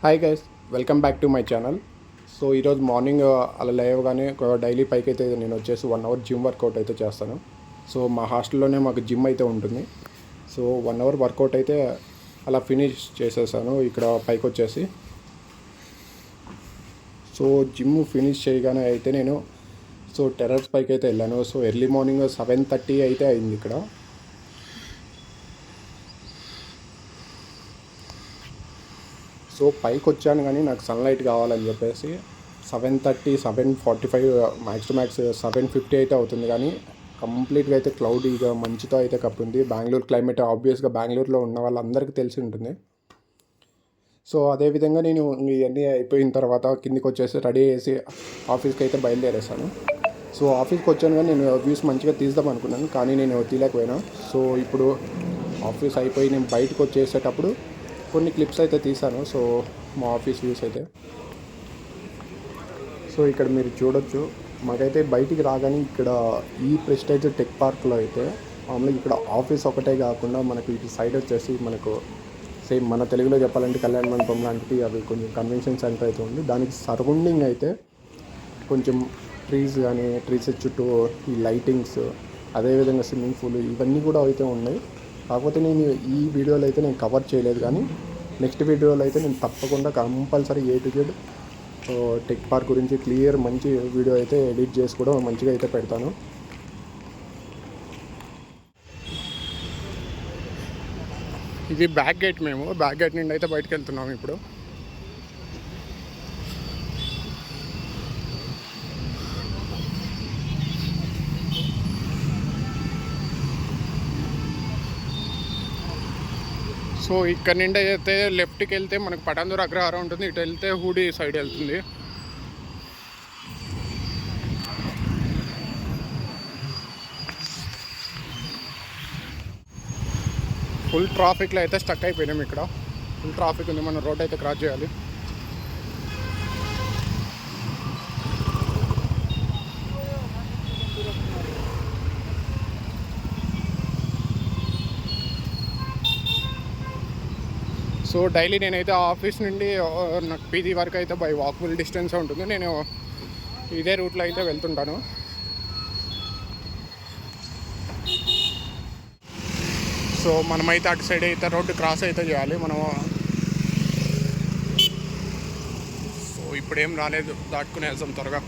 Hi guys, welcome back to my channel. So ఈరోజు morning అలా లేవగానే డైలీ పైకి అయితే నేను వచ్చేసి 1 అవర్ జిమ్ వర్కౌట్ అయితే చేస్తాను. సో మా హాస్టల్లోనే మాకు జిమ్ అయితే ఉంటుంది. సో 1 అవర్ వర్కౌట్ అయితే అలా ఫినిష్ చేసేసాను ఇక్కడ పైకి వచ్చేసి. సో జిమ్ ఫినిష్ చేయగానే అయితే నేను టెర్రస్ పైకి అయితే వెళ్ళాను. సో ఎర్లీ మార్నింగ్ 7:30 అయితే అయింది ఇక్కడ. సో పైకి వచ్చాను కానీ నాకు సన్లైట్ కావాలని చెప్పేసి 7:30, 7:45 మ్యాక్స్ టు మ్యాక్స్ 7:50 అయితే అవుతుంది. కానీ కంప్లీట్గా అయితే క్లౌడీగా మంచుతో అయితే కప్పుంది. బెంగళూరు క్లైమేట్ ఆబ్వియస్గా బెంగళూరులో ఉన్న వాళ్ళందరికీ తెలిసి ఉంటుంది. సో అదేవిధంగా నేను ఇవన్నీ అయిపోయిన తర్వాత కిందికి వచ్చేసి రెడీ చేసి ఆఫీస్కి అయితే బయలుదేరేసాను. సో ఆఫీస్కి వచ్చాను కానీ నేను వ్యూస్ మంచిగా తీద్దాం అనుకున్నాను, కానీ నేను తీయలేకపోయినా. సో ఇప్పుడు ఆఫీస్ అయిపోయి నేను బయటకు వచ్చేసేటప్పుడు కొన్ని క్లిప్స్ అయితే తీసాను. సో మా ఆఫీస్ వ్యూస్ అయితే సో ఇక్కడ మీరు చూడొచ్చు. మాకైతే బయటికి రాగానే ఇక్కడ ఈ ప్రెస్టేజ్ టెక్ పార్క్లో అయితే మామూలుగా ఇక్కడ ఆఫీస్ ఒకటే కాకుండా మనకు ఇటు సైడ్ వచ్చేసి మనకు సేమ్ మన తెలుగులో చెప్పాలంటే కళ్యాణ మండపం లాంటివి అవి కొంచెం కన్వెన్షన్ సెంటర్ అయితే ఉంది. దానికి సరౌండింగ్ అయితే కొంచెం ట్రీస్ చుట్టూ ఈ లైటింగ్స్, అదేవిధంగా స్విమ్మింగ్ పూల్ ఇవన్నీ కూడా అయితే ఉన్నాయి. కాకపోతే నేను ఈ వీడియోలో అయితే నేను కవర్ చేయలేదు, కానీ నెక్స్ట్ వీడియోలో అయితే నేను తప్పకుండా compulsory A to Z tech park గురించి క్లియర్ మంచి వీడియో అయితే ఎడిట్ చేసి కూడా మంచిగా అయితే పెడతాను. ఇది బ్యాక్ గేట్. మేము బ్యాక్ గేట్ నుండి అయితే బయటకు వెళ్తున్నాము ఇప్పుడు. సో ఇక్కడ నుండి అయితే లెఫ్ట్కి వెళ్తే మనకు పటాందూర్ అగ్రహారం ఉంటుంది, ఇటు వెళ్తే హూడీ సైడ్ వెళ్తుంది. ఫుల్ ట్రాఫిక్లో అయితే స్టక్ అయిపోయినాం. ఇక్కడ ఫుల్ ట్రాఫిక్ ఉంది, మనం రోడ్ అయితే క్రాస్ చేయాలి. సో డైలీ నేనైతే ఆఫీస్ నుండి నాకు పీజీ వరకు అయితే బై వాకబుల్ డిస్టెన్స్ ఉంటుంది. నేను ఇదే రూట్లో అయితే వెళ్తుంటాను. సో మనమైతే అటు సైడ్ అయితే రోడ్డు క్రాస్ అయితే చేయాలి మనము. సో ఇప్పుడేం రాలేదు, దాటుకునే వెళ్తాం త్వరగా.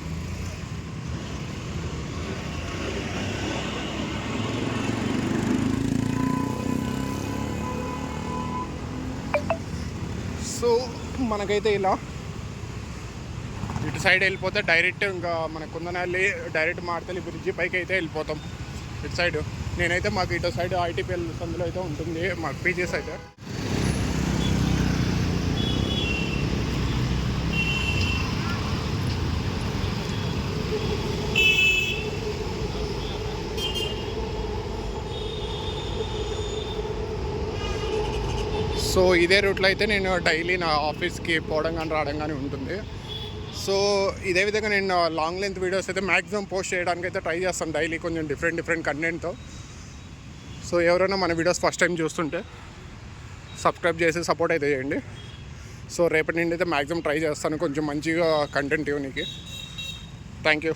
సో మనకైతే ఇలా ఇటు సైడ్ వెళ్ళిపోతే డైరెక్ట్ ఇంకా మన కుందనల్లి డైరెక్ట్ మార్తలి బ్రిడ్జి పైకి అయితే వెళ్ళిపోతాం ఇటు సైడ్. నేనైతే మాకు ఇటు సైడ్ ITPL సందులో అయితే ఉంటుంది మాకు పీజీస్ అయితే. సో ఇదే రూట్లో అయితే నేను డైలీ నా ఆఫీస్కి పోవడం కానీ రావడం కానీ ఉంటుంది. సో ఇదే విధంగా నేను లాంగ్ లెంత్ వీడియోస్ అయితే మ్యాక్సిమం పోస్ట్ చేయడానికి అయితే ట్రై చేస్తాను డైలీ, కొంచెం డిఫరెంట్ కంటెంట్తో. సో ఎవరైనా మన వీడియోస్ ఫస్ట్ టైం చూస్తుంటే సబ్స్క్రైబ్ చేసి సపోర్ట్ అయితే చేయండి. సో రేపటి నుండి అయితే మ్యాక్సిమం ట్రై చేస్తాను కొంచెం మంచిగా కంటెంట్ ఇవ్వడానికి. Thank you.